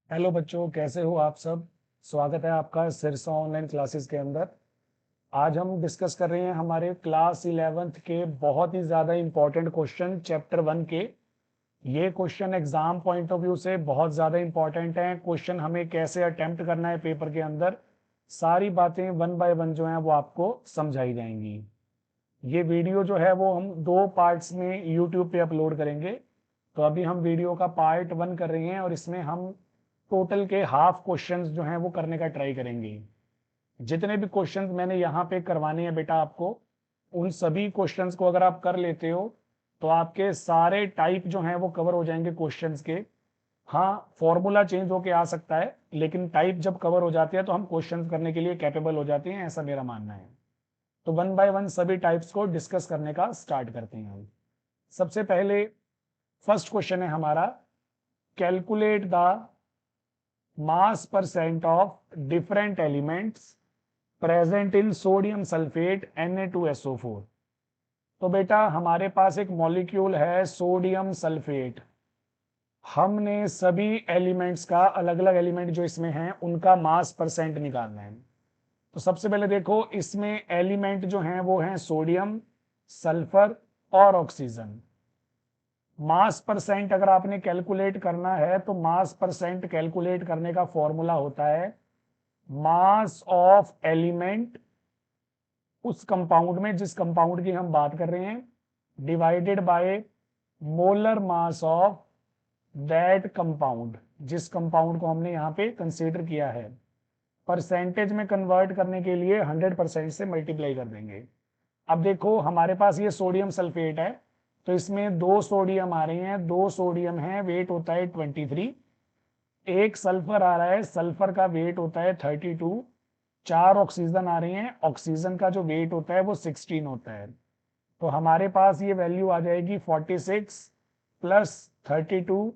Hello बच्चों, कैसे हो आप सब। स्वागत है आपका सिरसा ऑनलाइन क्लासेस के अंदर। आज हम डिस्कस कर रहे हैं हमारे क्लास 11th के बहुत ही ज़्यादा इंपॉर्टेंट क्वेश्चन चैप्टर 1 के। ये question exam point of view से बहुत ज़्यादा इंपॉर्टेंट हैं। क्वेश्चन हमें कैसे अटेम्प्ट करना है पेपर के अंदर, सारी बातें वन बाय वन जो हैं वो आपको समझाई जाएंगी। ये वीडियो जो है वो हम 2 पार्ट्स में यूट्यूब पे अपलोड करेंगे। तो अभी हम वीडियो का पार्ट 1 कर रहे हैं और इसमें हम टोटल के हाफ क्वेश्चंस जो हैं वो करने का ट्राई करेंगे। जितने भी क्वेश्चंस मैंने यहाँ पे करवाने हैं बेटा आपको, उन सभी क्वेश्चंस को अगर आप कर लेते हो तो आपके सारे टाइप जो हैं वो कवर हो जाएंगे क्वेश्चंस के। हाँ, फॉर्मूला चेंज होके आ सकता है, लेकिन टाइप जब कवर हो जाती है तो हम क्वेश्चंस करने के लिए कैपेबल हो जाते हैं, ऐसा मेरा मानना है। तो वन बाय वन सभी टाइप्स को डिस्कस करने का स्टार्ट करते हैं हम। सबसे पहले फर्स्ट क्वेश्चन है हमारा, calculate the mass percent of different elements present in sodium sulphate Na2SO4। तो बेटा हमारे पास एक मॉलिक्यूल है सोडियम सल्फेट। हमने सभी एलिमेंट्स का, अलग अलग एलिमेंट जो इसमें हैं उनका मास परसेंट निकालना है। तो सबसे पहले देखो, इसमें एलिमेंट जो हैं वो हैं सोडियम, सल्फर और ऑक्सीजन। मास परसेंट अगर आपने कैलकुलेट करना है तो मास परसेंट कैलकुलेट करने का फॉर्मूला होता है मास ऑफ एलिमेंट, उस कंपाउंड में जिस कंपाउंड की हम बात कर रहे हैं, divided by molar mass of that compound, जिस कंपाउंड को हमने यहाँ पे कंसीडर किया है। परसेंटेज में कन्वर्ट करने के लिए 100% से मल्टीप्लाई कर देंगे। अब देखो हमारे पास ये सोडियम सल्फेट है, तो इसमें 2 सोडियम आ रहे हैं, 2 सोडियम है, वेट होता है 23। एक सल्फर आ रहा है, सल्फर का वेट होता है 32। 4 ऑक्सीजन आ रही हैं, ऑक्सीजन का जो वेट होता है वो 16 होता है। तो हमारे पास ये वैल्यू आ जाएगी 46 प्लस 32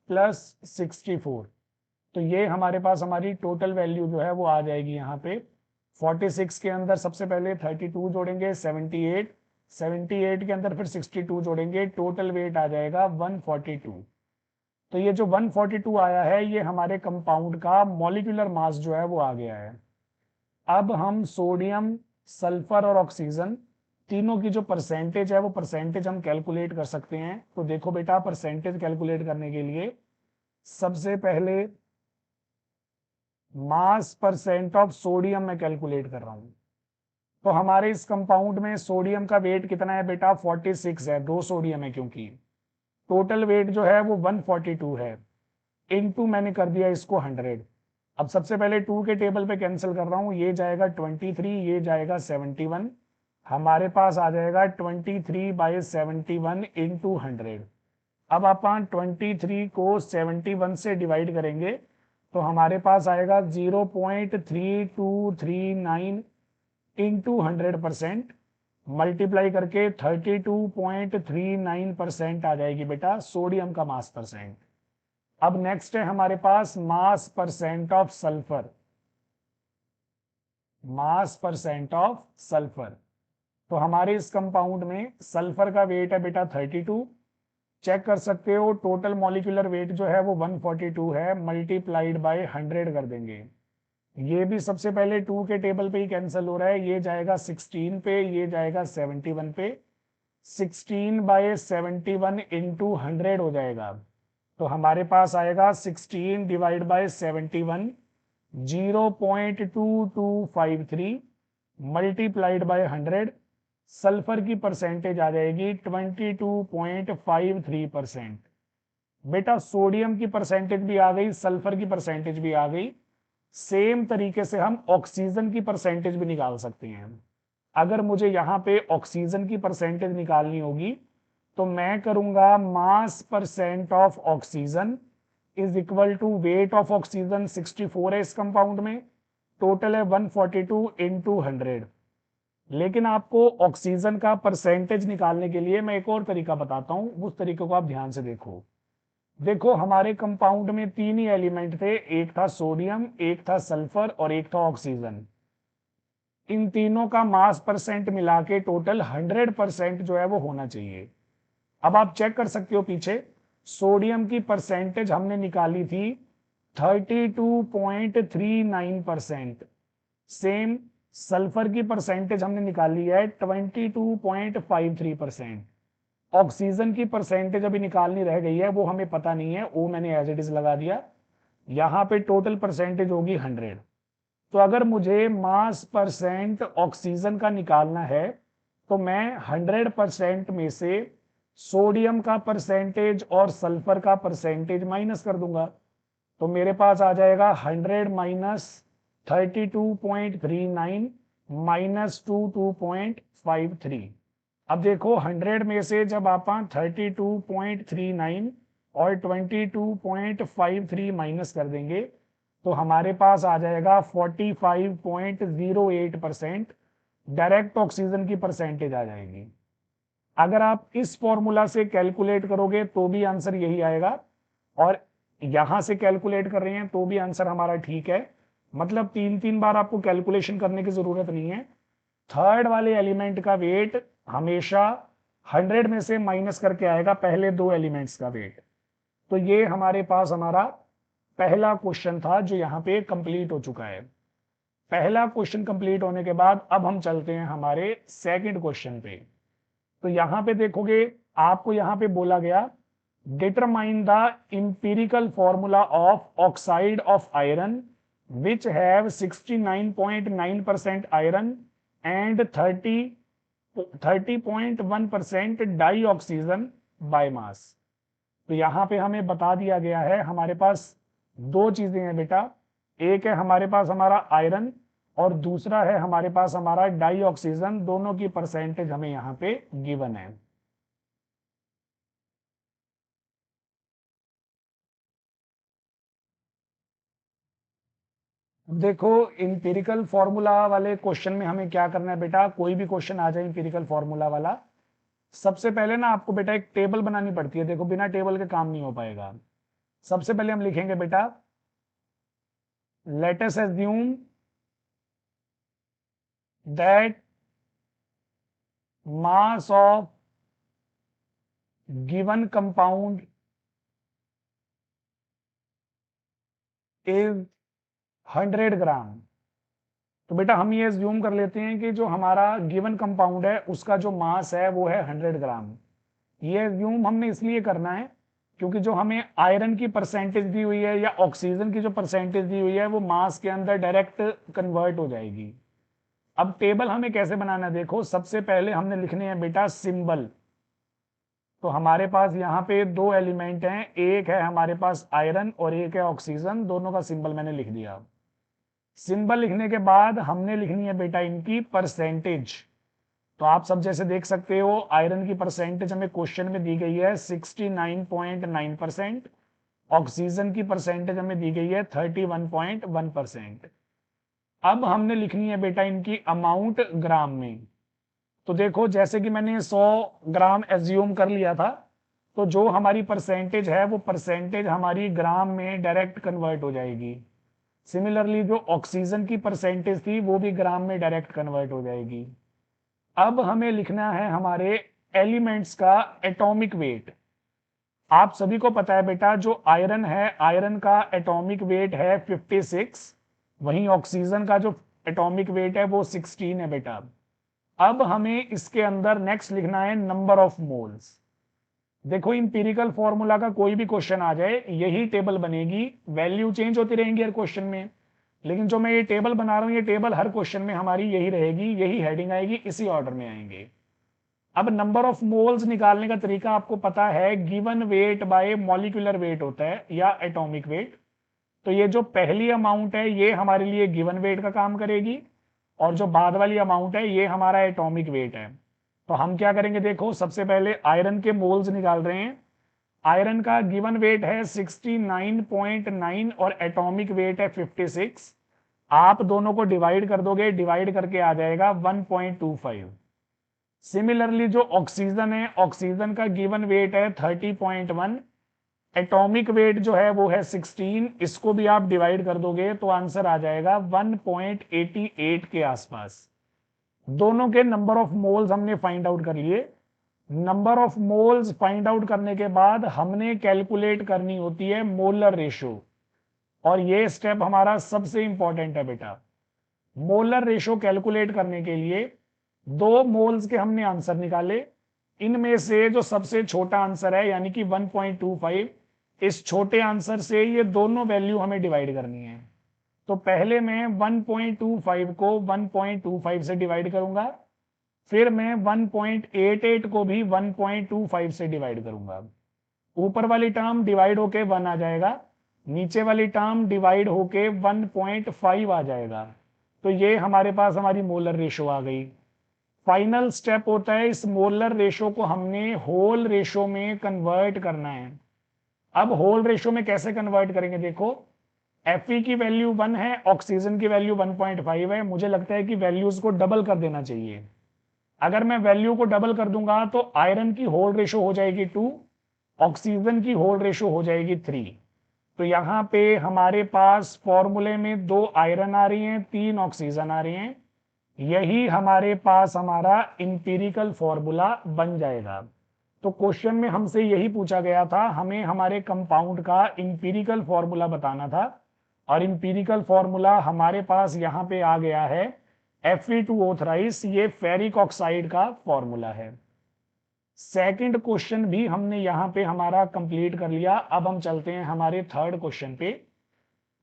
प्लस 64। तो ये हमारे पास हमारी टोटल वैल्यू जो है वो आ जाएगी यहाँ पे। 46 के अंदर सबसे पहले 32 जोड़ेंगे 78, 78 के अंदर फिर 62 जोड़ेंगे, टोटल वेट आ जाएगा 142। तो ये जो 142 आया है ये हमारे कंपाउंड का मॉलिक्यूलर मास जो है वो आ गया है। अब हम सोडियम, सल्फर और ऑक्सीजन तीनों की जो परसेंटेज है वो परसेंटेज हम कैलकुलेट कर सकते हैं। तो देखो बेटा, परसेंटेज कैलकुलेट करने के लिए सबसे पहले मास परसेंट ऑफ सोडियम में कैलकुलेट कर रहा हूं। तो हमारे इस कंपाउंड में सोडियम का वेट कितना है बेटा, 46 है, 2 सोडियम है क्योंकि टोटल वेट जो है वो 142 है। इनटू मैंने कर दिया इसको 100। अब सबसे पहले 2 के टेबल पे कैंसिल कर रहा हूं, ये जाएगा 23, ये जाएगा 71। हमारे पास आ जाएगा 23/71 इंटू 100। अब अपन 23 को 71 से डिवाइड करेंगे तो हमारे पास आएगा 0.3239 इंटू 100%, मल्टीप्लाई करके 32.39% आ जाएगी बेटा सोडियम का मास परसेंट। अब नेक्स्ट है हमारे पास mass percent of sulphur. Mass percent of sulphur, तो हमारे इस कंपाउंड में सल्फर का वेट है बेटा 32। चेक कर सकते हो टोटल मॉलिक्यूलर वेट जो है वो 142 है, मल्टीप्लाइड बाय 100 कर देंगे। ये भी सबसे पहले 2 के टेबल पे ही कैंसिल हो रहा है, ये जाएगा 16 पे, ये जाएगा 71 पे। 16/71 इंटू 100 हो जाएगा। तो हमारे पास आएगा 16 divide by 71, 0.2253 multiplied by 100। Sulphur की परसेंटेज आ जाएगी 22.53%। बेटा सोडियम की परसेंटेज भी आ गई, सल्फर की परसेंटेज भी आ गई। सेम तरीके से हम ऑक्सीजन की परसेंटेज भी निकाल सकते हैं। अगर मुझे यहाँ पे ऑक्सीजन की परसेंटेज निकालनी होगी तो मैं करूंगा mass percent of oxygen is equal to weight of oxygen 64 है इस कंपाउंड में, टोटल है 142 इंटू 100। लेकिन आपको ऑक्सीजन का परसेंटेज निकालने के लिए मैं एक और तरीका बताता हूं, उस तरीके को आप ध्यान से देखो। देखो हमारे कंपाउंड में 3 ही एलिमेंट थे, एक था सोडियम, एक था सल्फर और एक था ऑक्सीजन। इन तीनों का मास परसेंट मिला के टोटल 100% जो है वो होना चाहिए। अब आप चेक कर सकते हो पीछे, सोडियम की परसेंटेज हमने निकाली थी 32.39%। सेम सल्फर की परसेंटेज हमने निकाली है 22.53%। ऑक्सीजन की परसेंटेज अभी निकालनी रह गई है, वो हमें पता नहीं है, वो मैंने एज इट इज लगा दिया। यहाँ पे टोटल परसेंटेज होगी 100। तो अगर मुझे मास परसेंट ऑक्सीजन का निकालना है तो मैं 100% में से सोडियम का परसेंटेज और सल्फर का परसेंटेज माइनस कर दूंगा। तो मेरे पास आ जाएगा 100 माइनस 32.39 माइनस 22.53। अब देखो 100 में से जब आप 32.39 और 22.53 माइनस कर देंगे तो हमारे पास आ जाएगा 45.08%। डायरेक्ट ऑक्सीजन की परसेंटेज आ जाएगी। अगर आप इस फॉर्मूला से कैलकुलेट करोगे तो भी आंसर यही आएगा, और यहां से कैलकुलेट कर रहे हैं तो भी आंसर हमारा ठीक है। मतलब 3 बार आपको कैलकुलेशन करने की जरूरत नहीं है। थर्ड वाले एलिमेंट का वेट हमेशा 100 में से माइनस करके आएगा पहले दो एलिमेंट्स का वेट। तो ये हमारे पास हमारा पहला क्वेश्चन था जो यहाँ पे कंप्लीट हो चुका है। पहला क्वेश्चन कंप्लीट होने के बाद अब हम चलते हैं हमारे सेकंड क्वेश्चन पे। तो यहाँ पे देखोगे आपको यहाँ पे बोला गया determine the empirical formula of oxide of iron which have 69.9% iron and 30.1% dioxygen by mass. तो यहाँ पे हमें बता दिया गया है हमारे पास दो चीजें हैं बेटा, एक है हमारे पास हमारा आयरन और दूसरा है हमारे पास हमारा डाई ऑक्सीजन। दोनों की परसेंटेज हमें यहाँ पे गिवन है। देखो इंपिरिकल फॉर्मूला वाले क्वेश्चन में हमें क्या करना है बेटा, कोई भी क्वेश्चन आ जाए इंपिरिकल फॉर्मूला वाला, सबसे पहले ना आपको बेटा एक टेबल बनानी पड़ती है। देखो बिना टेबल के काम नहीं हो पाएगा। सबसे पहले हम लिखेंगे बेटा let us assume that mass of given compound is 100 ग्राम। तो बेटा हम ये अज्यूम कर लेते हैं कि जो हमारा गिवन कंपाउंड है उसका जो मास है वो है 100 ग्राम। ये अज्यूम हमने इसलिए करना है क्योंकि जो हमें आयरन की परसेंटेज दी हुई है या ऑक्सीजन की जो परसेंटेज दी हुई है वो मास के अंदर डायरेक्ट कन्वर्ट हो जाएगी। अब टेबल हमें कैसे बनाना है, देखो सबसे पहले हमने लिखने हैं बेटा सिंबल। तो हमारे पास यहाँ पे दो एलिमेंट हैं, एक है हमारे पास आयरन और एक है ऑक्सीजन। दोनों का सिंबल मैंने लिख दिया। सिंबल लिखने के बाद हमने लिखनी है बेटा इनकी परसेंटेज। तो आप सब जैसे देख सकते हो आयरन की परसेंटेज हमें क्वेश्चन में दी गई है 69.9%। ऑक्सीजन की परसेंटेज हमें दी गई है 31.1%। अब हमने लिखनी है बेटा इनकी अमाउंट ग्राम में। तो देखो जैसे कि मैंने 100 ग्राम एज्यूम कर लिया था, तो जो हमारी परसेंटेज है वो परसेंटेज हमारी ग्राम में डायरेक्ट कन्वर्ट हो जाएगी। सिमिलरली जो ऑक्सीजन की परसेंटेज थी वो भी ग्राम में डायरेक्ट कन्वर्ट हो जाएगी। अब हमें लिखना है हमारे एलिमेंट्स का एटॉमिक वेट। आप सभी को पता है बेटा जो आयरन है, आयरन का एटॉमिक वेट है 56, वहीं ऑक्सीजन का जो एटॉमिक वेट है वो 16 है बेटा। अब हमें इसके अंदर नेक्स्ट लिखना है नंबर ऑफ मोल्स। देखो इंपीरिकल फॉर्मूला का कोई भी क्वेश्चन आ जाए यही टेबल बनेगी, वैल्यू चेंज होती रहेंगी हर क्वेश्चन में, लेकिन जो मैं ये टेबल बना रहा हूं ये टेबल हर क्वेश्चन में हमारी यही रहेगी, यही हेडिंग आएगी, इसी ऑर्डर में आएंगे। अब नंबर ऑफ मोल्स निकालने का तरीका आपको पता है, given weight by molecular weight होता है या एटॉमिक वेट। तो ये जो पहली अमाउंट है ये हमारे लिए गिवन वेट का काम करेगी और जो बाद वाली अमाउंट है ये हमारा एटॉमिक वेट है। तो हम क्या करेंगे, देखो सबसे पहले आयरन के मोल्स निकाल रहे हैं। आयरन का गिवन वेट है 69.9 और एटॉमिक वेट है 56। आप दोनों को डिवाइड कर दोगे, डिवाइड करके आ जाएगा 1.25। सिमिलरली जो ऑक्सीजन है, ऑक्सीजन का गिवन वेट है 30.1, एटॉमिक वेट जो है वो है 16। इसको भी आप डिवाइड कर दोगे तो आंसर आ जाएगा 1.88 के आसपास। दोनों के नंबर ऑफ मोल्स हमने फाइंड आउट कर लिए। Number of moles find out करने के बाद हमने कैलकुलेट करनी होती है मोलर रेशो। और ये स्टेप हमारा सबसे इंपॉर्टेंट है बेटा। मोलर रेशो कैलकुलेट करने के लिए 2 मोल्स के हमने आंसर निकाले, इनमें से जो सबसे छोटा आंसर है यानी कि 1.25, इस छोटे आंसर से ये दोनों वैल्यू हमें डिवाइड करनी है। तो पहले मैं 1.25 को 1.25 से डिवाइड करूंगा, फिर मैं 1.88 को भी 1.25 से डिवाइड करूंगा। ऊपर वाली टर्म डिवाइड होके 1 आ जाएगा, नीचे वाली टर्म डिवाइड होके 1.5 आ जाएगा। तो ये हमारे पास हमारी मोलर रेशो आ गई। फाइनल स्टेप होता है इस मोलर रेशो को हमने होल रेशो में कन्वर्ट करना है। अब होल रेशो में कैसे कन्वर्ट करेंगे, देखो Fe की वैल्यू 1 है, ऑक्सीजन की वैल्यू 1.5 है, मुझे लगता है कि वैल्यूज को डबल कर देना चाहिए। अगर मैं वैल्यू को डबल कर दूंगा तो आयरन की होल रेशो हो जाएगी 2, ऑक्सीजन की होल रेशो हो जाएगी 3। तो यहाँ पे हमारे पास फॉर्मूले में 2 आयरन आ रही हैं, 3 ऑक्सीजन आ रही हैं। यही हमारे पास हमारा इंपीरिकल फॉर्मूला बन जाएगा। तो क्वेश्चन में हमसे यही पूछा गया था, हमें हमारे कंपाउंड का इंपीरिकल फॉर्मूला बताना था, और इंपीरिकल फॉर्मूला हमारे पास यहाँ पे आ गया है Fe2O3, ये फेरिक ऑक्साइड का फॉर्मूला है। सेकंड क्वेश्चन भी हमने यहाँ पे हमारा कंप्लीट कर लिया। अब हम चलते हैं हमारे थर्ड क्वेश्चन पे।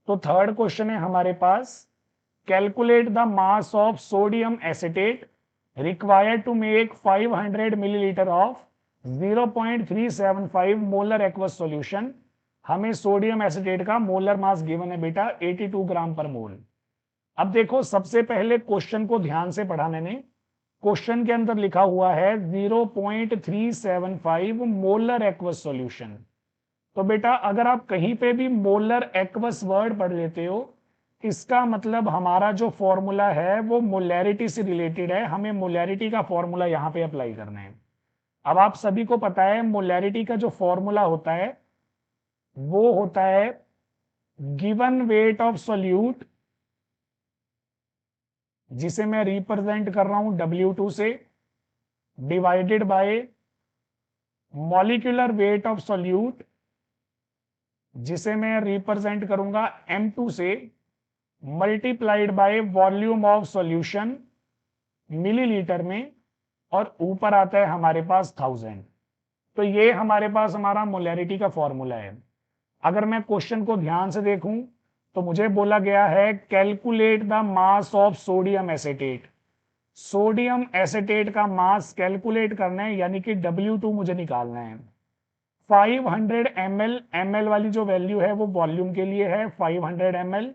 तो थर्ड क्वेश्चन है हमारे पास, calculate the mass of sodium acetate required to make 500 millilitre of 0.375 molar aqueous solution. हमें सोडियम एसिटेट का मोलर मास गिवन है बेटा 82 ग्राम पर मोल। अब देखो सबसे पहले क्वेश्चन को ध्यान से पढ़ा मैंने। क्वेश्चन के अंदर लिखा हुआ है 0.375 मोलर एक्वस सॉल्यूशन। तो बेटा अगर आप कहीं पे भी मोलर एक्वस वर्ड पढ़ लेते हो, इसका मतलब हमारा जो फॉर्मूला है वो मोलैरिटी से रिलेटेड है, हमें मोलैरिटी का फॉर्मूला यहाँ पे अप्लाई करना है। अब आप सभी को पता है मोलैरिटी का जो फॉर्मूला होता है वो होता है गिवन वेट ऑफ सॉल्यूट, जिसे मैं रिप्रेजेंट कर रहा हूं W2 से, divided by molecular weight of solute, जिसे मैं रिप्रेजेंट करूंगा M2 से, multiplied by volume of solution millilitre में, और ऊपर आता है हमारे पास 1000। तो ये हमारे पास हमारा मोलैरिटी का फॉर्मूला है। अगर मैं क्वेश्चन को ध्यान से देखूं तो मुझे बोला गया है calculate the mass of sodium acetate. Sodium acetate का मास कैलकुलेट करना है, यानी कि W2 मुझे निकालना है। 500 ml, ml वाली जो वैल्यू है वो वॉल्यूम के लिए है 500 ml,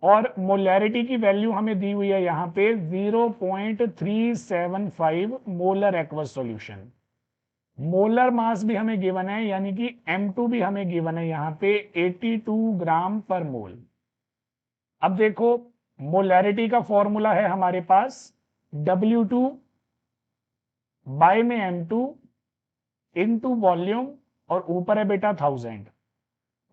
और मोलैरिटी की वैल्यू हमें दी हुई है यहाँ पे 0.375 molar aqueous solution. Molar mass भी हमें गिवन है, यानी कि M2 भी हमें गिवन है यहाँ पे 82 ग्राम पर मोल। अब देखो मोलैरिटी का फॉर्मूला है हमारे पास W2 बाय में M2 इनटू वॉल्यूम, और ऊपर है बेटा 1000।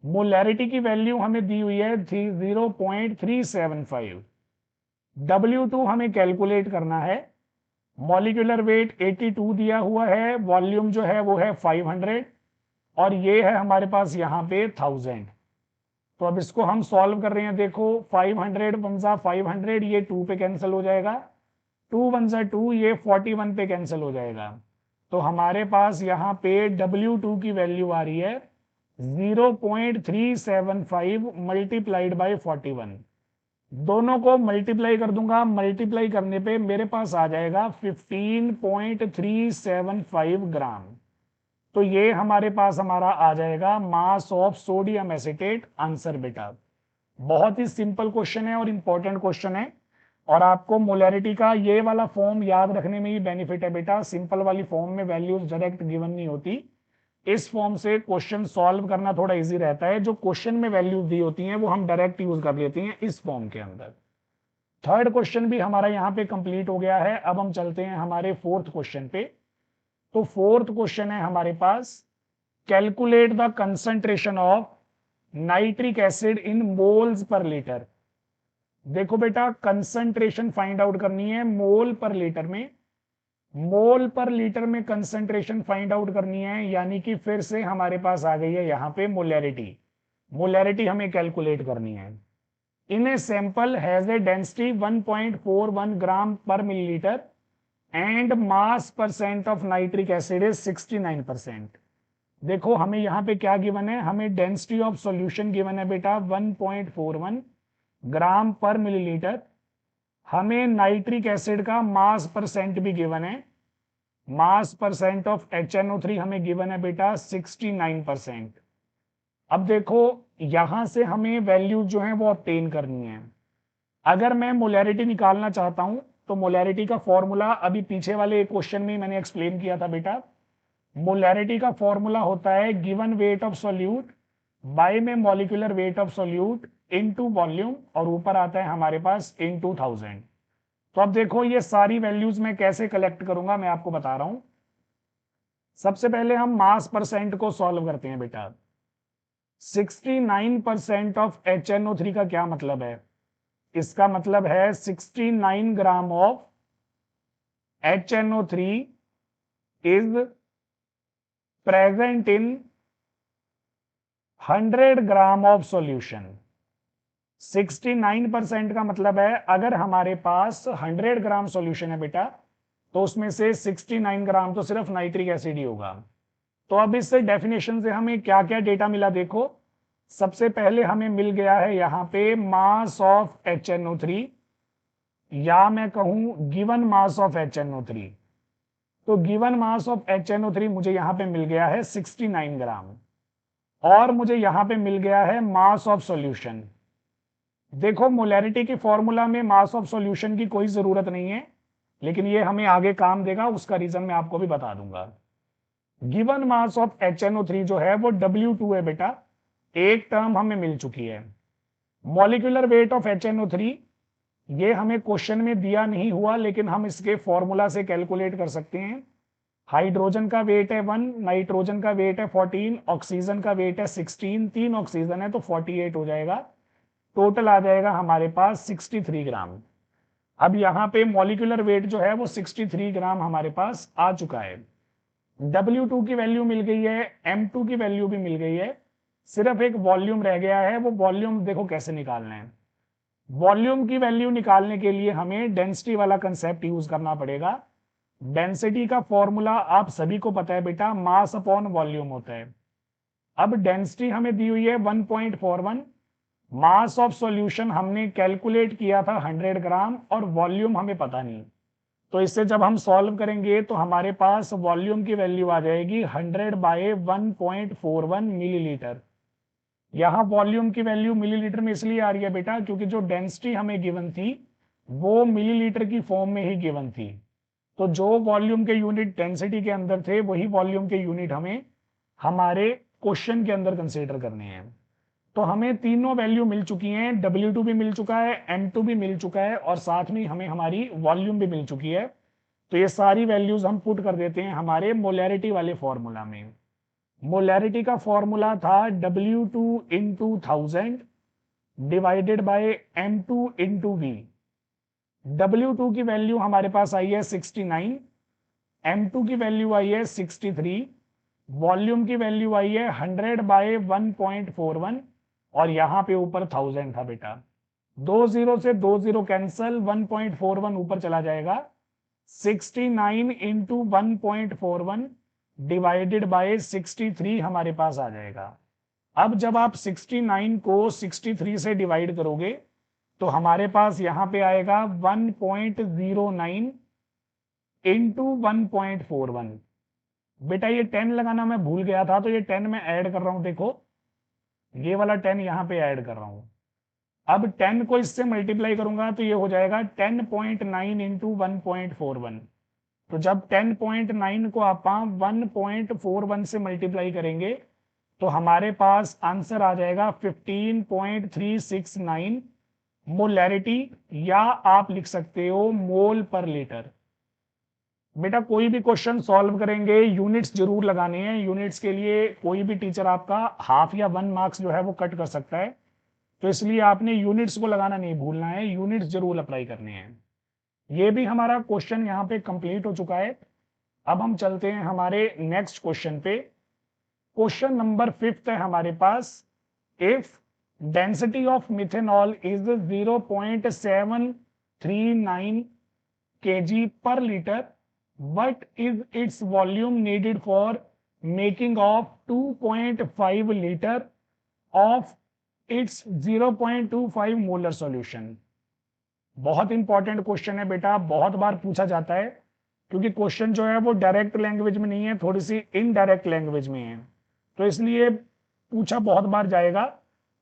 मोलैरिटी की वैल्यू हमें दी हुई है 0.375। W2 हमें कैलकुलेट करना है, मॉलिक्यूलर वेट 82 दिया हुआ है, वॉल्यूम जो है वो है 500, और ये है हमारे पास यहाँ पे 1000। तो अब इसको हम सॉल्व कर रहे हैं। देखो 500 वन जा 500, ये 2 पे कैंसिल हो जाएगा, 2 वन जा 2, ये 41 पे कैंसिल हो जाएगा। तो हमारे पास यहाँ पे W2 की वैल्यू आ रही है 0.375 मल्टीप्लाइड बाय 41। दोनों को मल्टीप्लाई कर दूंगा, मल्टीप्लाई करने पे मेरे पास आ जाएगा 15.375 ग्राम। तो ये हमारे पास हमारा आ जाएगा मास ऑफ सोडियम एसिटेट, आंसर बेटा। बहुत ही सिंपल क्वेश्चन है और इंपॉर्टेंट क्वेश्चन है, और आपको मोलैरिटी का ये वाला फॉर्म याद रखने में ही बेनिफिट है बेटा। सिंपल वाली फॉर्म में वैल्यूज डायरेक्ट गिवन नहीं होती, इस फॉर्म से क्वेश्चन सॉल्व करना थोड़ा इजी रहता है। जो क्वेश्चन में वैल्यूज दी होती हैं वो हम डायरेक्ट यूज कर लेते हैं इस फॉर्म के अंदर। थर्ड क्वेश्चन भी हमारा यहाँ पे कंप्लीट हो गया है। अब हम चलते हैं हमारे फोर्थ क्वेश्चन पे। तो फोर्थ क्वेश्चन है हमारे पास, calculate the concentration of nitric acid in moles per litre. देखो बेटा कंसंट्रेशन फाइंड आउट करनी है मोल पर लीटर में, मोल पर लीटर में कंसंट्रेशन फाइंड आउट करनी है, यानी कि फिर से हमारे पास आ गई है यहाँ पे मोलैरिटी। मोलैरिटी हमें कैलकुलेट करनी है। In a sample has a density 1.41 gram per millilitre and mass percent of nitric acid is 69%। देखो हमें यहाँ पे क्या गिवन है, हमें डेंसिटी ऑफ सॉल्यूशन गिवन है बेटा 1.41 ग्राम पर मिलीलीटर। हमें नाइट्रिक एसिड का मास परसेंट भी गिवन है, मास परसेंट ऑफ HNO3 हमें गिवन है बेटा 69%। अब देखो यहां से हमें वैल्यू जो है वो ऑब्टेन करनी है। अगर मैं मोलैरिटी निकालना चाहता हूं तो मोलैरिटी का फॉर्मूला अभी पीछे वाले क्वेश्चन में मैंने एक्सप्लेन किया था बेटा। मोलैरिटी का फॉर्मूला होता है given weight of solute by में molecular weight of solute into volume, और ऊपर आता है हमारे पास इनटू 1000। तो अब देखो ये सारी वैल्यूज मैं कैसे कलेक्ट करूंगा मैं आपको बता रहा हूं। सबसे पहले हम मास परसेंट को सॉल्व करते हैं बेटा। 69% ऑफ HNO3 का क्या मतलब है, इसका मतलब है 69 gram of HNO3 is present in 100 gram of solution. 69% का मतलब है अगर हमारे पास 100 ग्राम सॉल्यूशन है बेटा तो उसमें से 69 ग्राम तो सिर्फ नाइट्रिक एसिड ही होगा। तो अब इस डेफिनेशन से हमें क्या क्या डेटा मिला देखो। सबसे पहले हमें मिल गया है यहाँ पे मास ऑफ HNO3, या मैं कहूं गिवन मास ऑफ HNO3। तो गिवन मास ऑफ HNO3 मुझे यहाँ पे मिल गया है 69 ग्राम, और मुझे यहाँ पे मिल गया है मास ऑफ सॉल्यूशन। देखो मोलैरिटी की फॉर्मूला में मास ऑफ सॉल्यूशन की कोई जरूरत नहीं है, लेकिन ये हमें आगे काम देगा, उसका रीजन मैं आपको भी बता दूंगा। गिवन मास ऑफ HNO3 जो है वो W2 है बेटा, एक टर्म हमें मिल चुकी है। मॉलिक्यूलर वेट ऑफ HNO3 ये हमें क्वेश्चन में दिया नहीं हुआ, लेकिन हम इसके फॉर्मूला से कैलकुलेट कर सकते हैं। हाइड्रोजन का वेट है 1, नाइट्रोजन का वेट है 14, ऑक्सीजन का वेट है 16, 3 ऑक्सीजन है तो 48 हो जाएगा। टोटल आ जाएगा हमारे पास 63 ग्राम। अब यहाँ पे मॉलिक्यूलर वेट जो है वो 63 ग्राम हमारे पास आ चुका है। W2 की वैल्यू मिल गई है, M2 की वैल्यू भी मिल गई है, सिर्फ एक वॉल्यूम रह गया है। वो वॉल्यूम देखो कैसे निकालना है। वॉल्यूम की वैल्यू निकालने के लिए हमें डेंसिटी वाला कंसेप्ट यूज करना पड़ेगा। डेंसिटी का फॉर्मूला आप सभी को पता है बेटा, मास अपॉन वॉल्यूम होता है। अब डेंसिटी हमें दी हुई है 1.41, मास ऑफ सॉल्यूशन हमने कैलकुलेट किया था 100 ग्राम, और वॉल्यूम हमें पता नहीं। तो इससे जब हम सॉल्व करेंगे तो हमारे पास वॉल्यूम की वैल्यू आ जाएगी 100 बाय 1.41 मिलीलीटर। यहाँ वॉल्यूम की वैल्यू मिलीलीटर में इसलिए आ रही है बेटा क्योंकि जो डेंसिटी हमें गिवन थी वो मिलीलीटर की फॉर्म में ही गिवन थी। तो जो वॉल्यूम के यूनिट डेंसिटी के अंदर थे वही वॉल्यूम के यूनिट हमें हमारे क्वेश्चन के अंदर कंसीडर करने हैं। तो हमें तीनों वैल्यू मिल चुकी हैं, W2 भी मिल चुका है, M2 भी मिल चुका है, और साथ में हमें हमारी वॉल्यूम भी मिल चुकी है। तो ये सारी वैल्यूज हम पुट कर देते हैं हमारे मोलैरिटी वाले फॉर्मूला में। मोलैरिटी का फॉर्मूला था W2 into 1000 divided by M2 into V। W2 की वैल्यू हमारे पास आई है 69, M2 की वैल्यू आई है 63, वॉल्यूम की वैल्यू आई है 100 बाय 1.41, और यहां पे ऊपर 1000 था बेटा। 20 से 20 कैंसल, 1.41 ऊपर चला जाएगा। 69 इंटू 1.41 डिवाइडेड बाय 63 हमारे पास आ जाएगा। अब जब आप 69 को 63 से डिवाइड करोगे तो हमारे पास यहां पे आएगा 1.09 इंटू 1.41। बेटा ये 10 लगाना मैं भूल गया था, तो ये 10 मैं ऐड कर रहा हूं। देखो ये वाला 10 यहां पे ऐड कर रहा हूं। अब 10 को इससे मल्टीप्लाई करूंगा तो ये हो जाएगा 10.9 इंटू 1.41। तो जब 10.9 को आप 1.41 से मल्टीप्लाई करेंगे तो हमारे पास आंसर आ जाएगा 15.369 मोलैरिटी, या आप लिख सकते हो मोल पर लीटर। बेटा कोई भी क्वेश्चन सॉल्व करेंगे यूनिट्स जरूर लगाने हैं। यूनिट्स के लिए कोई भी टीचर आपका हाफ या 1 मार्क्स जो है वो कट कर सकता है, तो इसलिए आपने यूनिट्स को लगाना नहीं भूलना है, यूनिट्स जरूर अप्लाई करने हैं। ये भी हमारा क्वेश्चन यहाँ पे कंप्लीट हो चुका है। अब हम चलते हैं हमारे नेक्स्ट क्वेश्चन पे। क्वेश्चन नंबर 5 है हमारे पास। if density of methanol is 0.739 kg per liter, what is its volume needed for making of 2.5 liter of its 0.25 molar solution. बहुत इंपॉर्टेंट क्वेश्चन है बेटा, बहुत बार पूछा जाता है, क्योंकि क्वेश्चन जो है वो डायरेक्ट लैंग्वेज में नहीं है, थोड़ी सी इनडायरेक्ट लैंग्वेज में है, तो इसलिए पूछा बहुत बार जाएगा।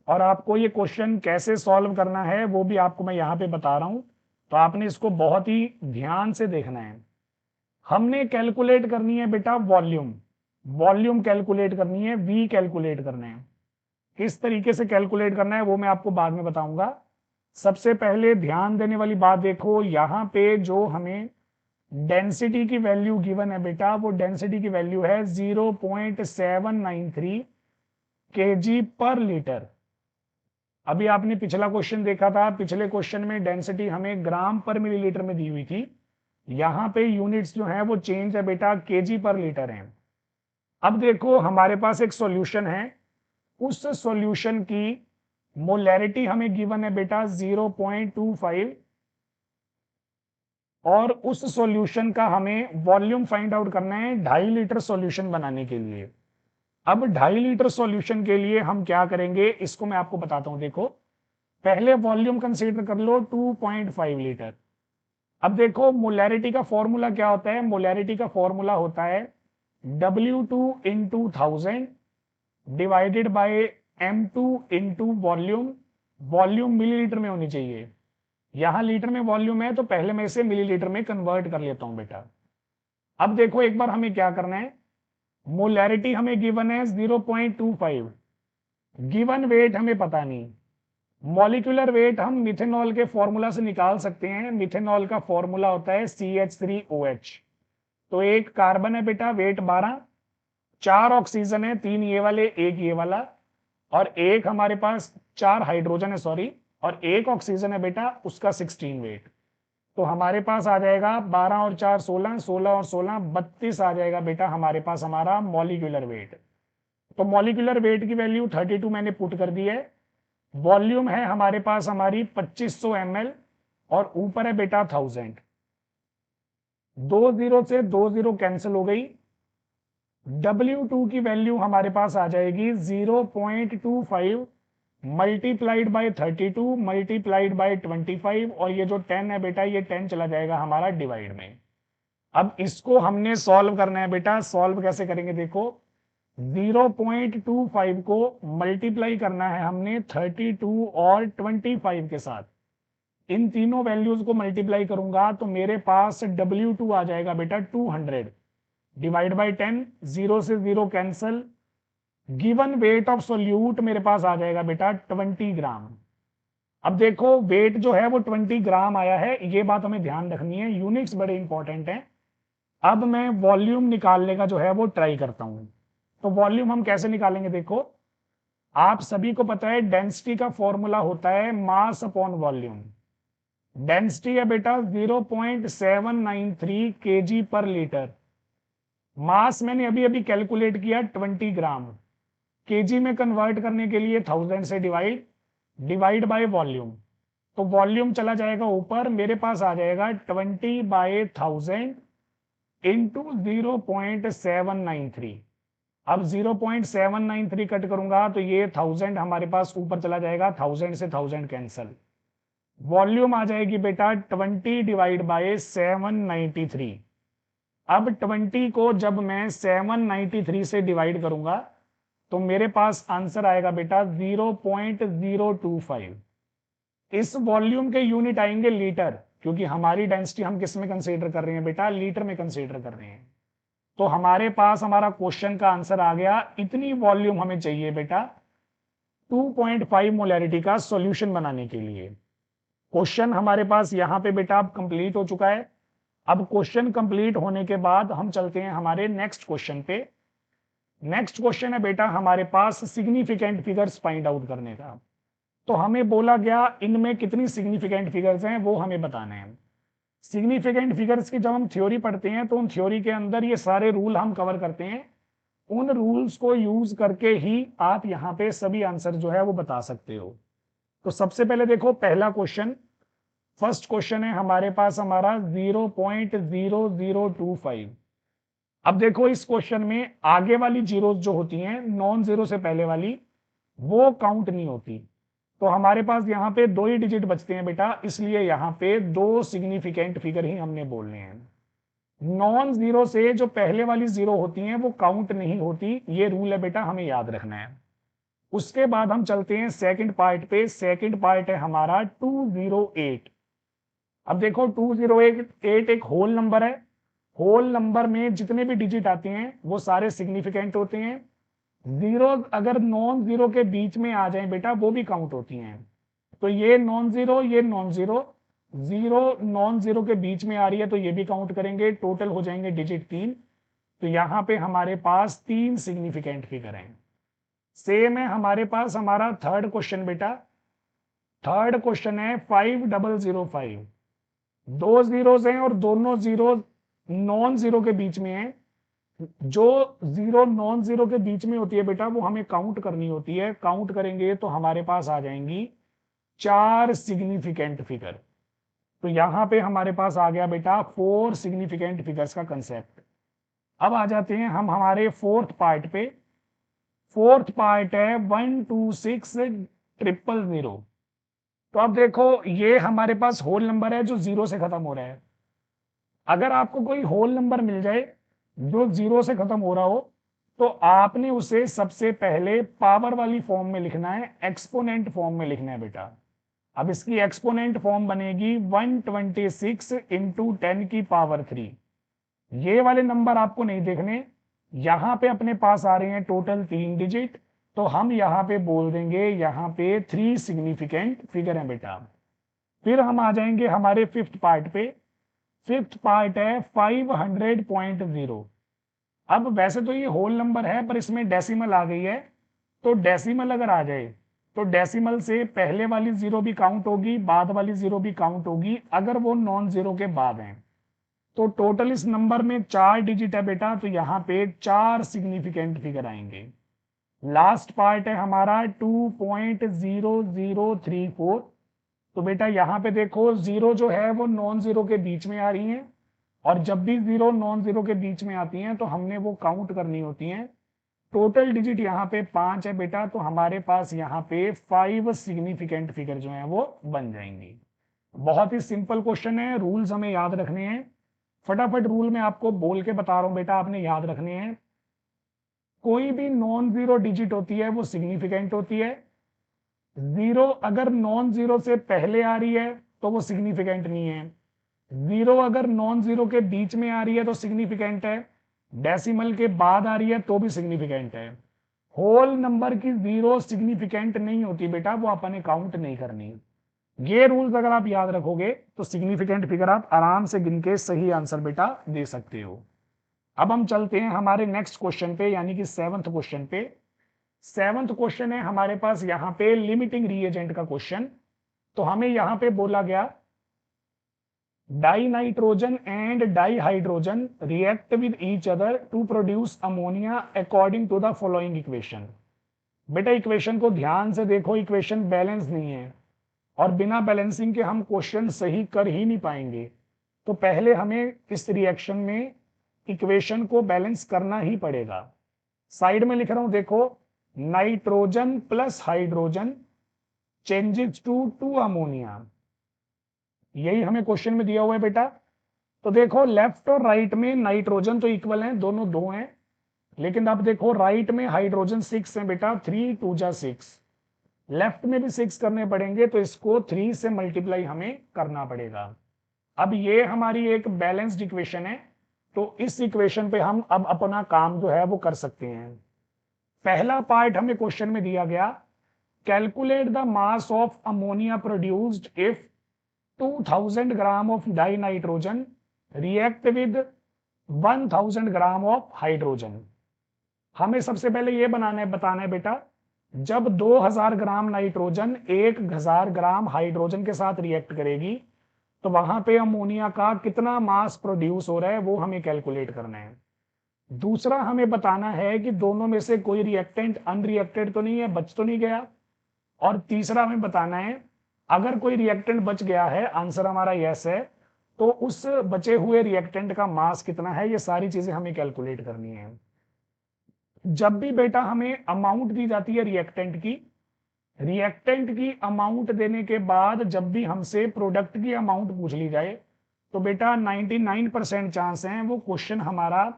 और आपको ये क्वेश्चन कैसे सॉल्व करना है वो भी आपको मैं यहाँ पे बता रहा हूँ, तो आपने इसको बहुत ही ध्यान से देखना है। हमने कैलकुलेट करनी है बेटा वॉल्यूम, वॉल्यूम कैलकुलेट करनी है, वी कैलकुलेट करना है। किस तरीके से कैलकुलेट करना है वो मैं आपको बाद में बताऊंगा। सबसे पहले ध्यान देने वाली बात देखो, यहाँ पे जो हमें डेंसिटी की वैल्यू गिवन है बेटा, वो डेंसिटी की वैल्यू है 0.793 kg पर लीटर। अभी आपने पिछला क्वेश्चन देखा था, पिछले क्वेश्चन में डेंसिटी हमें ग्राम पर मिलीलीटर में दी हुई थी, यहाँ पे यूनिट्स जो है वो चेंज है बेटा, केजी पर लीटर है। अब देखो हमारे पास एक सॉल्यूशन है, उस सॉल्यूशन की मोलैरिटी हमें गिवन है बेटा 0.25, और उस सॉल्यूशन का हमें वॉल्यूम फाइंड आउट करना है 2.5 लीटर सॉल्यूशन बनाने के लिए। अब 2.5 लीटर सॉल्यूशन के लिए हम क्या करेंगे, इसको मैं आपको बताता हूं। देखो पहले वॉल्यूम कंसीडर कर लो 2.5 लीटर। अब देखो मोलैरिटी का फॉर्मूला क्या होता है, मोलैरिटी का फॉर्मूला होता है W2 into 1000 divided by M2 into volume. Volume millilitre में होनी चाहिए, यहां लीटर में वॉल्यूम है तो पहले मैं इसे मिलीलीटर में कन्वर्ट कर लेता हूं बेटा। अब देखो एक बार हमें क्या करना है, मोलैरिटी हमें गिवन है 0.25, गिवन वेट हमें पता नहीं, मॉलिक्यूलर वेट हम मिथेनॉल के फॉर्मूला से निकाल सकते हैं। मिथेनॉल का फॉर्मूला होता है CH3OH। तो एक कार्बन है बेटा, वेट 12, 4 ऑक्सीजन है, 3 ये वाले 1 ये वाला, और एक हमारे पास 4 हाइड्रोजन है सॉरी, और 1 ऑक्सीजन है बेटा, उसका 16 वेट। तो हमारे पास आ जाएगा 12 और 4 16, 16 और 16 32 आ जाएगा बेटा हमारे पास हमारा मॉलिक्यूलर वेट। तो मॉलिक्यूलर वेट की वैल्यू 32 मैंने पुट कर दी है। वॉल्यूम है हमारे पास हमारी 2500 ml, और ऊपर है बेटा 1000। 2 0 से 2 0 कैंसिल हो गई। W2 की वैल्यू हमारे पास आ जाएगी 0.25 मल्टीप्लाइड बाय 32 मल्टीप्लाइड बाय 25, और ये जो 10 है बेटा, ये 10 चला जाएगा हमारा डिवाइड में। अब इसको हमने सॉल्व करना है बेटा, सॉल्व कैसे करेंगे देखो, 0.25 को मल्टीप्लाई करना है हमने 32 और 25 के साथ। इन तीनों वैल्यूज को मल्टीप्लाई करूंगा तो मेरे पास W2 आ जाएगा बेटा 200 डिवाइड बाय 10, 0 से 0 cancel. Given weight of solute मेरे पास आ जाएगा बेटा 20 ग्राम। अब देखो वेट जो है वो 20 ग्राम आया है, ये बात हमें ध्यान रखनी है, यूनिट्स बड़े इंपॉर्टेंट हैं। अब मैं वॉल्यूम निकालने का जो है वो ट्राई करता हूं। तो वॉल्यूम हम कैसे निकालेंगे देखो, आप सभी को पता है डेंसिटी का फॉर्मूला होता है मास अपॉन वॉल्यूम। डेंसिटी है बेटा 0.793 kg पर लीटर। मास मैंने अभी अभी कैलकुलेट किया 20 ग्राम, केजी में कन्वर्ट करने के लिए 1000 से डिवाइड बाय वॉल्यूम। तो वॉल्यूम चला जाएगा ऊपर, मेरे पास आ जाएगा 20/1000 इंटू 0.793। अब 0.793 कट करूंगा तो ये 1000 हमारे पास ऊपर चला जाएगा, 1000 से 1000 कैंसल। वॉल्यूम आ जाएगी बेटा 20 डिवाइड बाय 793। अब 20 को जब मैं 793 से डिवाइड करूंगा तो मेरे पास आंसर आएगा बेटा 0.025। इस वॉल्यूम के यूनिट आएंगे लीटर, क्योंकि हमारी डेंसिटी हम किस में कंसीडर कर रहे हैं बेटा, लीटर में कंसीडर कर रहे हैं। तो हमारे पास हमारा क्वेश्चन का आंसर आ गया, इतनी वॉल्यूम हमें चाहिए बेटा 2.5 मोलैरिटी का सॉल्यूशन बनाने के लिए। क्वेश्चन हमारे पास यहाँ पे बेटा अब कंप्लीट हो चुका है। अब क्वेश्चन कंप्लीट होने के बाद हम चलते हैं हमारे नेक्स्ट क्वेश्चन पे। नेक्स्ट क्वेश्चन है बेटा हमारे पास सिग्निफिकेंट फिगर्स फाइंड आउट करने का। तो हमें बोला गया इनमें कितनी सिग्निफिकेंट फिगर्स हैं वो हमें बताने हैं। सिग्निफिकेंट फिगर्स की जब हम थ्योरी पढ़ते हैं तो उन थ्योरी के अंदर ये सारे रूल हम कवर करते हैं, उन रूल्स को यूज करके ही आप यहाँ पे सभी आंसर जो है वो बता सकते हो। तो सबसे पहले देखो पहला क्वेश्चन, फर्स्ट क्वेश्चन है हमारे पास हमारा 0.0025। अब देखो इस क्वेश्चन में आगे वाली जीरो जो होती हैं नॉन जीरो से पहले वाली, वो काउंट नहीं होती। तो हमारे पास यहाँ पे दो ही डिजिट बचते हैं बेटा, इसलिए यहाँ पे दो सिग्निफिकेंट फिगर ही हमने बोलने हैं। नॉन जीरो से जो पहले वाली जीरो होती हैं वो काउंट नहीं होती, ये रूल है बेटा, हमें याद रखना है। उसके बाद हम चलते हैं सेकंड पार्ट पे। सेकंड पार्ट है हमारा 208। अब देखो 208 एक होल नंबर है। होल नंबर में जितने भी डिजिट आते हैं वो सारे सिग्निफिकेंट होते हैं। जीरो अगर नॉन जीरो के बीच में आ जाए बेटा वो भी काउंट होती हैं। तो ये नॉन जीरो, ये non zero, zero non zero के बीच में आ रही है तो ये भी काउंट करेंगे, टोटल हो जाएंगे डिजिट 3। तो यहाँ पे हमारे पास 3 सिग्निफिकेंट फिगर हैं। सेम है हमारे पास हमारा थर्ड क्वेश्चन बेटा। थर्ड क्वेश्चन है 5005। दो जीरोस हैं और दोनों जीरो नॉन जीरो के बीच में है। जो जीरो नॉन जीरो के बीच में होती है बेटा वो हमें काउंट करनी होती है। काउंट करेंगे तो हमारे पास आ जाएंगी 4 सिग्निफिकेंट फिगर। तो यहां पे हमारे पास आ गया बेटा 4 सिग्निफिकेंट फिगर्स का कंसेप्ट। अब आ जाते हैं हम हमारे फोर्थ पार्ट पे। फोर्थ पार्ट है 126000। तो अब देखो ये हमारे पास होल नंबर है जो जीरो से खत्म हो रहा है। अगर आपको कोई होल नंबर मिल जाए जो जीरो से खत्म हो रहा हो तो आपने उसे सबसे पहले पावर वाली फॉर्म में लिखना है, एक्सपोनेंट फॉर्म में लिखना है बेटा। अब इसकी एक्सपोनेंट फॉर्म बनेगी 126 इंटू 10 की पावर 3। ये वाले नंबर आपको नहीं देखने, यहां पे अपने पास आ रहे हैं टोटल 3 डिजिट। तो हम यहां पे बोल देंगे यहाँ पे 3 सिग्निफिकेंट फिगर है बेटा। फिर हम आ जाएंगे हमारे फिफ्थ पार्ट पे। फिफ्थ पार्ट है 500.0। अब वैसे तो ये होल नंबर है पर इसमें डेसिमल आ गई है। तो डेसिमल अगर आ जाए तो डेसिमल से पहले वाली जीरो भी काउंट होगी, बाद वाली जीरो भी काउंट होगी अगर वो नॉन जीरो के बाद हैं। तो टोटल इस नंबर में 4 डिजिट है बेटा, तो यहाँ पे 4 सिग्निफिकेंट फिगर आएंगे। लास्ट पार्ट है हमारा 2.0034। तो बेटा यहाँ पे देखो जीरो जो है वो नॉन जीरो के बीच में आ रही है, और जब भी जीरो नॉन जीरो के बीच में आती हैं तो हमने वो काउंट करनी होती हैं। टोटल डिजिट यहाँ पे 5 है बेटा, तो हमारे पास यहाँ पे 5 सिग्निफिकेंट फिगर जो है वो बन जाएंगी। बहुत ही सिंपल क्वेश्चन है, रूल्स हमें याद रखने हैं। फटाफट रूल में आपको बोल के बता रहा हूं बेटा, आपने याद रखने हैं। कोई भी नॉन जीरो डिजिट होती है वो सिग्निफिकेंट होती है। जीरो अगर नॉन जीरो से पहले आ रही है तो वो सिग्निफिकेंट नहीं है। जीरो अगर नॉन जीरो के बीच में आ रही है तो सिग्निफिकेंट है। डेसिमल के बाद आ रही है तो भी सिग्निफिकेंट है। होल नंबर की जीरो सिग्निफिकेंट नहीं होती बेटा, वो अपने काउंट नहीं करनी। ये रूल्स अगर आप याद रखोगे तो सिग्निफिकेंट फिगर आप आराम से गिन के सही आंसर बेटा दे सकते हो। अब हम चलते हैं हमारे नेक्स्ट क्वेश्चन पे, यानी कि सेवंथ क्वेश्चन पे। सेवंथ क्वेश्चन है हमारे पास यहाँ पे लिमिटिंग रिएजेंट का क्वेश्चन। तो हमें यहाँ पे बोला गया dinitrogen and dihydrogen react with each other to produce ammonia according to the following equation. बेटा इक्वेशन को ध्यान से देखो, इक्वेशन बैलेंस नहीं है और बिना बैलेंसिंग के हम क्वेश्चन सही कर ही नहीं पाएंगे। तो पहले हमें इस रिएक्शन में इक्वेशन को बैलेंस करना ही पड़ेगा। साइड में लिख रहा हूं देखो, nitrogen plus hydrogen changes to 2 ammonia. यही हमें क्वेश्चन में दिया हुआ है बेटा। तो देखो लेफ्ट और राइट में नाइट्रोजन तो इक्वल हैं, दोनों दो हैं। लेकिन अब देखो राइट में हाइड्रोजन 6 है बेटा, 3 2 जा 6। लेफ्ट में भी 6 करने पड़ेंगे तो इसको 3 से मल्टीप्लाई हमें करना पड़ेगा। अब ये हमारी एक बैलेंस्ड इक्वेशन है, तो इस इक्वेशन पे हम अब अपना काम जो है वो कर सकते हैं। पहला पार्ट हमें क्वेश्चन में दिया गया, calculate the mass of ammonia produced if 2000 gram of die nitrogen react with 1000 gram of hydrogen. हमें सबसे पहले ये बताना है बेटा, जब 2000 ग्राम नाइट्रोजन 1000 ग्राम हाइड्रोजन के साथ रिएक्ट करेगी तो वहां पे अमोनिया का कितना मास प्रोड्यूस हो रहा है वो हमें कैलकुलेट करना है। दूसरा हमें बताना है कि दोनों में से कोई रिएक्टेंट अनरिएक्टेड तो नहीं है, बच तो नहीं गया। और तीसरा हमें बताना है अगर कोई रिएक्टेंट बच गया है, आंसर हमारा यस है, तो उस बचे हुए रिएक्टेंट का मास कितना है। ये सारी चीजें हमें कैलकुलेट करनी है। जब भी बेटा हमें अमाउंट दी जाती है रिएक्टेंट की अमाउंट देने के बाद जब भी हमसे प्रोडक्ट की अमाउंट पूछ ली जाए, तो बेटा 99% चांस है वो क्वेश्चन हमारा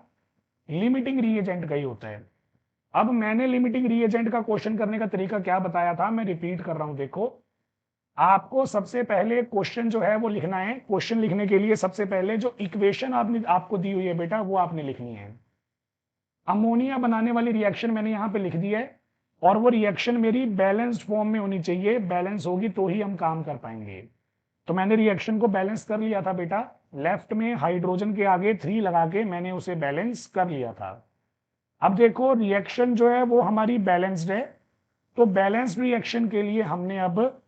लिमिटिंग रिएजेंट का ही होता है। अब मैंने लिमिटिंग रिएजेंट का क्वेश्चन करने का तरीका क्या बताया था, मैं रिपीट कर रहा हूं। देखो, आपको सबसे पहले क्वेश्चन जो है वो लिखना है। क्वेश्चन लिखने के लिए सबसे पहले जो इक्वेशन आपको दी हुई है बेटा, वो आपने लिखनी है। अमोनिया बनाने वाली रिएक्शन मैंने यहाँ पे लिख दी है, और वो रिएक्शन मेरी बैलेंस्ड फॉर्म में होनी चाहिए। बैलेंस होगी तो ही हम काम कर पाएंगे। तो मैंने रिएक्शन को बैलेंस कर लिया था बेटा, लेफ्ट में हाइड्रोजन के आगे 3 लगा के मैंने उसे बैलेंस कर लिया था। अब देखो, रिएक्शन जो है वो हमारी बैलेंस्ड है, तो बैलेंस्ड रिएक्शन के लिए हमने अब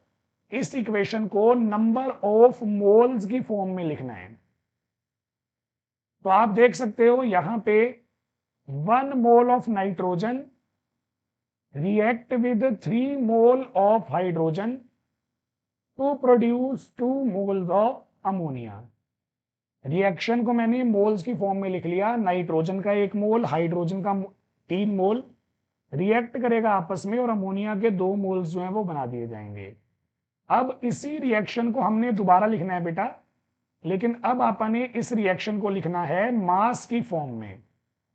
इस इक्वेशन को नंबर ऑफ मोल्स की फॉर्म में लिखना है। तो आप देख सकते हो यहां पे 1 mole of nitrogen react with 3 mole of hydrogen to produce 2 moles of ammonia। Reaction को मैंने मोल्स की फॉर्म में लिख लिया। नाइट्रोजन का 1 मोल, हाइड्रोजन का 3 मोल रिएक्ट करेगा आपस में, और अमोनिया के 2 मोल्स जो हैं वो बना दिए जाएंगे। अब इसी रिएक्शन को हमने दोबारा लिखना है बेटा, लेकिन अब आपने इस रिएक्शन को लिखना है मास की फॉर्म में।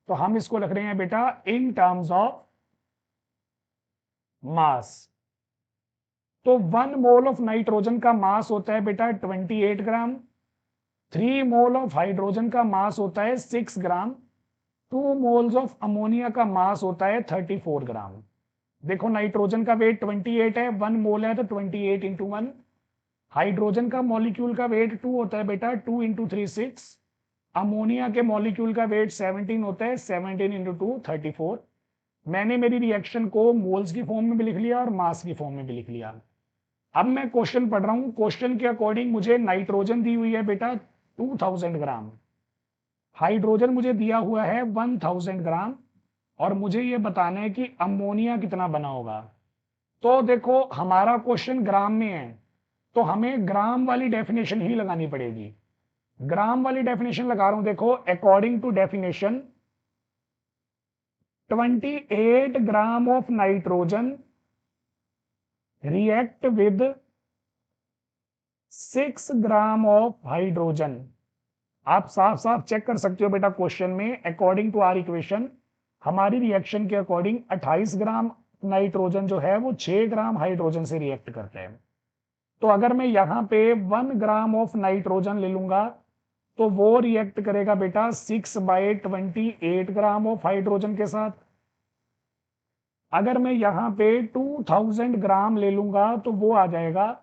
तो हम इसको लिख रहे हैं बेटा इन टर्म्स ऑफ मास। तो 1 मोल ऑफ नाइट्रोजन का मास होता है बेटा 28 ग्राम, 3 मोल ऑफ हाइड्रोजन का मास होता है 6 ग्राम, 2 मोल्स ऑफ अमोनिया का मास होता है 34 ग्राम। देखो, नाइट्रोजन का वेट 28 है, 1 मोल है तो 28 इंटू 1। हाइड्रोजन का मॉलिक्यूल का वेट 2 होता है बेटा, 2 इंटू 3 6। अमोनिया के मॉलिक्यूल का वेट 17 होता है, 17 इंटू 2 34। मैंने मेरी रिएक्शन को मोल्स की फॉर्म में भी लिख लिया और मास की फॉर्म में भी लिख लिया। अब मैं क्वेश्चन पढ़ रहा हूं। क्वेश्चन के अकॉर्डिंग मुझे नाइट्रोजन दी हुई है बेटा 2000 ग्राम, हाइड्रोजन मुझे दिया हुआ है 1000 ग्राम, और मुझे ये बताना है कि अमोनिया कितना बना होगा। तो देखो, हमारा क्वेश्चन ग्राम में है, तो हमें ग्राम वाली डेफिनेशन ही लगानी पड़ेगी। ग्राम वाली डेफिनेशन लगा रहा हूं। देखो, according to definition 28 gram of nitrogen react with 6 gram of hydrogen. आप साफ साफ चेक कर सकते हो बेटा क्वेश्चन में, अकॉर्डिंग टू आर इक्वेशन हमारी रिएक्शन के अकॉर्डिंग 28 ग्राम नाइट्रोजन जो है वो 6 ग्राम हाइड्रोजन से रिएक्ट करते हैं। तो अगर मैं यहां पे 1 ग्राम ऑफ नाइट्रोजन ले लूंगा, तो वो रिएक्ट करेगा बेटा 6/28 ग्राम ऑफ हाइड्रोजन के साथ। अगर मैं यहां पे 2000 ग्राम ले लूंगा, तो वो आ जाएगा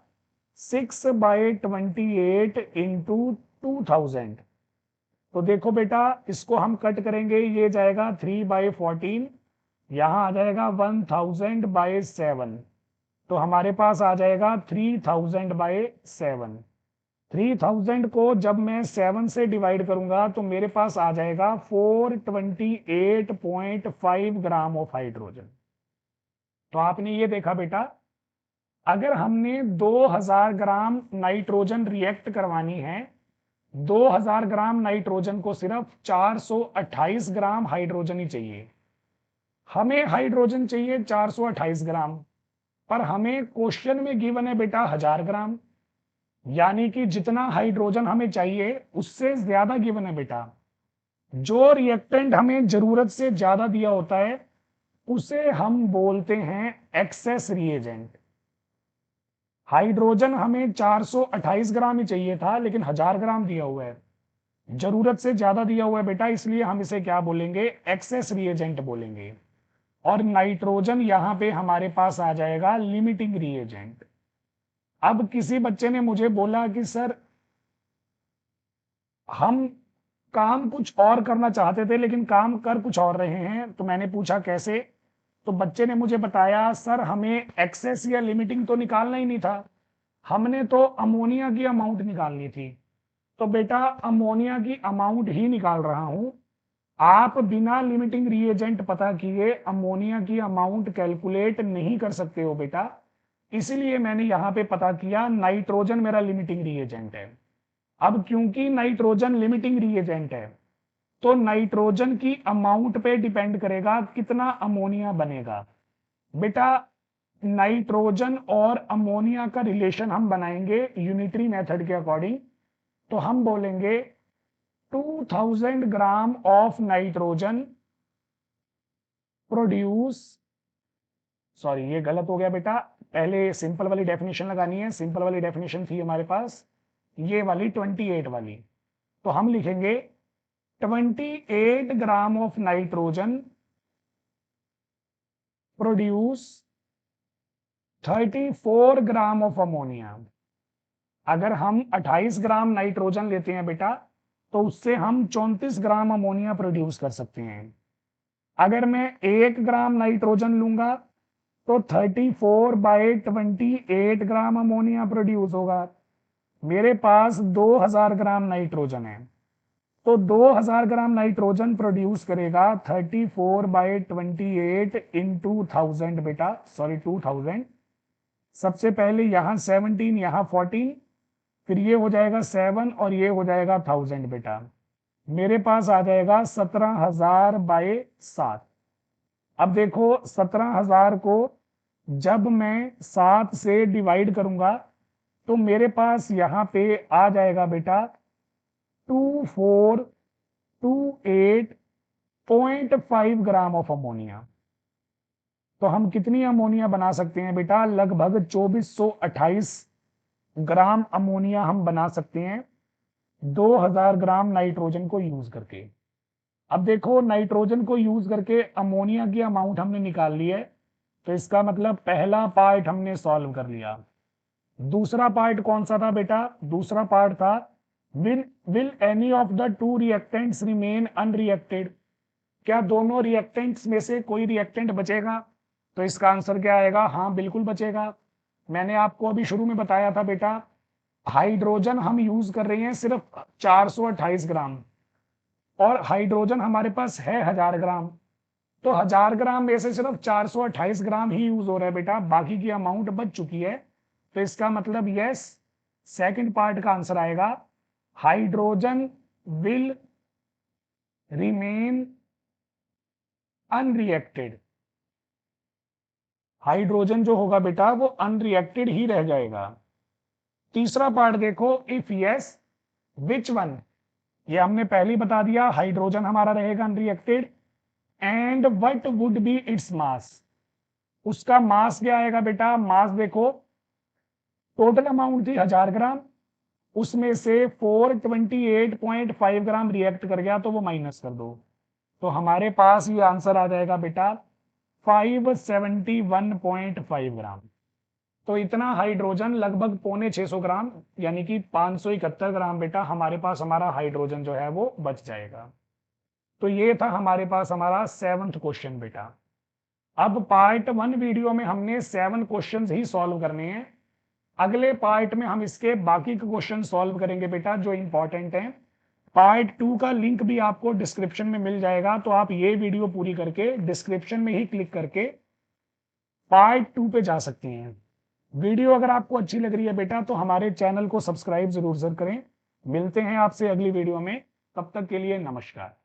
6/28 इंटू 2000। तो देखो बेटा, इसको हम कट करेंगे, ये जाएगा 3/14, यहां आ जाएगा 1000/7। तो हमारे पास आ जाएगा 3000/7। 3000 को जब मैं 7 से डिवाइड करूंगा तो मेरे पास आ जाएगा 428.5 ग्राम ऑफ हाइड्रोजन। तो आपने ये देखा बेटा, अगर हमने 2000 ग्राम नाइट्रोजन रिएक्ट करवानी है, 2000 ग्राम नाइट्रोजन को सिर्फ 428 ग्राम हाइड्रोजन ही चाहिए। हमें हाइड्रोजन चाहिए 428 ग्राम, पर हमें क्वेश्चन में गिवन है बेटा 1000 ग्राम, यानी कि जितना हाइड्रोजन हमें चाहिए उससे ज्यादा गिवन है बेटा। जो रिएक्टेंट हमें जरूरत से ज्यादा दिया होता है उसे हम बोलते हैं एक्सेस रिएजेंट। हाइड्रोजन हमें 428 ग्राम ही चाहिए था, लेकिन 1000 ग्राम दिया हुआ है, जरूरत से ज्यादा दिया हुआ है बेटा, इसलिए हम इसे क्या बोलेंगे, एक्सेस रिएजेंट बोलेंगे। और नाइट्रोजन यहां पे हमारे पास आ जाएगा लिमिटिंग रिएजेंट। अब किसी बच्चे ने मुझे बोला कि सर हम काम कुछ और करना चाहते थे लेकिन काम कर कुछ और रहे हैं, तो मैंने पूछा कैसे। तो बच्चे ने मुझे बताया, सर हमें एक्सेस या लिमिटिंग तो निकालना ही नहीं था, हमने तो अमोनिया की अमाउंट निकालनी थी। तो बेटा अमोनिया की अमाउंट ही निकाल रहा हूं। आप बिना लिमिटिंग रिएजेंट पता किए अमोनिया की अमाउंट कैलकुलेट नहीं कर सकते हो बेटा, इसलिए मैंने यहां पे पता किया नाइट्रोजन मेरा लिमिटिंग रिएजेंट है। अब क्योंकि नाइट्रोजन लिमिटिंग रिएजेंट है, तो नाइट्रोजन की अमाउंट पे डिपेंड करेगा कितना अमोनिया बनेगा। बेटा नाइट्रोजन और अमोनिया का रिलेशन हम बनाएंगे यूनिटरी मेथड के अकॉर्डिंग। तो हम बोलेंगे 2000 ग्राम ऑफ नाइट्रोजन प्रोड्यूस, सॉरी ये गलत हो गया बेटा, पहले सिंपल वाली डेफिनेशन लगानी है। सिंपल वाली डेफिनेशन थी हमारे पास ये वाली 28 वाली, तो हम लिखेंगे 28 gram of nitrogen produce 34 gram of ammonia. अगर हम 28 ग्राम नाइट्रोजन लेते हैं बेटा, तो उससे हम 34 ग्राम अमोनिया प्रोड्यूस कर सकते हैं। अगर मैं 1 ग्राम नाइट्रोजन लूंगा तो 34/28 ग्राम अमोनिया प्रोड्यूस होगा। मेरे पास 2000 ग्राम नाइट्रोजन है, तो 2000 ग्राम नाइट्रोजन प्रोड्यूस करेगा 34/28 इंटू 1000 बेटा, सॉरी 2000। सबसे पहले यहाँ 17, यहाँ 14, फिर ये हो जाएगा 7 और ये हो जाएगा 1000 बेटा। मेरे पास आ जाएगा 17,000/7। अब देखो 17,000 को जब मैं 7 से डिवाइड करूंगा तो मेरे पास यहाँ पे आ जाएगा बेटा 2428.5 ग्राम ऑफ अमोनिया। तो हम कितनी अमोनिया बना सकते हैं बेटा? लगभग 2428 ग्राम अमोनिया हम बना सकते हैं 2000 ग्राम नाइट्रोजन को यूज करके। अब देखो नाइट्रोजन को यूज करके अमोनिया की अमाउंट हमने निकाल ली है, तो इसका मतलब पहला पार्ट हमने सॉल्व कर लिया। दूसरा पार्ट कौन सा था बेटा? दूसरा पार्ट था will any of the two reactants remain unreacted? क्या दोनों रिएक्टेंट्स में से कोई रिएक्टेंट बचेगा? तो इसका आंसर क्या आएगा? हाँ बिल्कुल बचेगा। मैंने आपको अभी शुरू में बताया था बेटा, हाइड्रोजन हम यूज कर रहे हैं सिर्फ 428 ग्राम, और हाइड्रोजन हमारे पास है 1000 ग्राम। तो 1000 ग्राम में से सिर्फ 428 ग्राम ही यूज हो रहा है बेटा, बाकी की अमाउंट बच चुकी है। तो इसका मतलब यस, सेकंड पार्ट का आंसर आएगा hydrogen will remain unreacted. Hydrogen जो होगा बेटा वो अनरिएक्टेड ही रह जाएगा। तीसरा पार्ट देखो, इफ यस विच वन, ये हमने पहले ही बता दिया, हाइड्रोजन हमारा रहेगा unreacted. And what would be its mass, उसका मास क्या आएगा बेटा? मास देखो, टोटल अमाउंट थी 1000 ग्राम, उसमें से 428.5 ग्राम रिएक्ट कर गया, तो वो माइनस कर दो, तो हमारे पास ये आंसर आ जाएगा बेटा 571.5 ग्राम। तो इतना हाइड्रोजन, लगभग 650 ग्राम, यानी कि 571 ग्राम बेटा हमारे पास हमारा हाइड्रोजन जो है वो बच जाएगा। तो ये था हमारे पास हमारा 7th क्वेश्चन बेटा। अब पार्ट 1 वीडियो में हमने 7 क्वेश्चंस ही सॉल्व करने हैं। अगले पार्ट में हम इसके बाकी के क्वेश्चन सॉल्व करेंगे बेटा जो इंपॉर्टेंट हैं। पार्ट 2 का लिंक भी आपको डिस्क्रिप्शन में मिल जाएगा, तो आप ये वीडियो पूरी करके डिस्क्रिप्शन में ही क्लिक करके पार्ट 2 पे जा सकते हैं। वीडियो अगर आपको अच्छी लग रही है बेटा तो हमारे चैनल को सब्सक्राइब जरूर करें। मिलते हैं आपसे अगली वीडियो में, तब तक के लिए नमस्कार।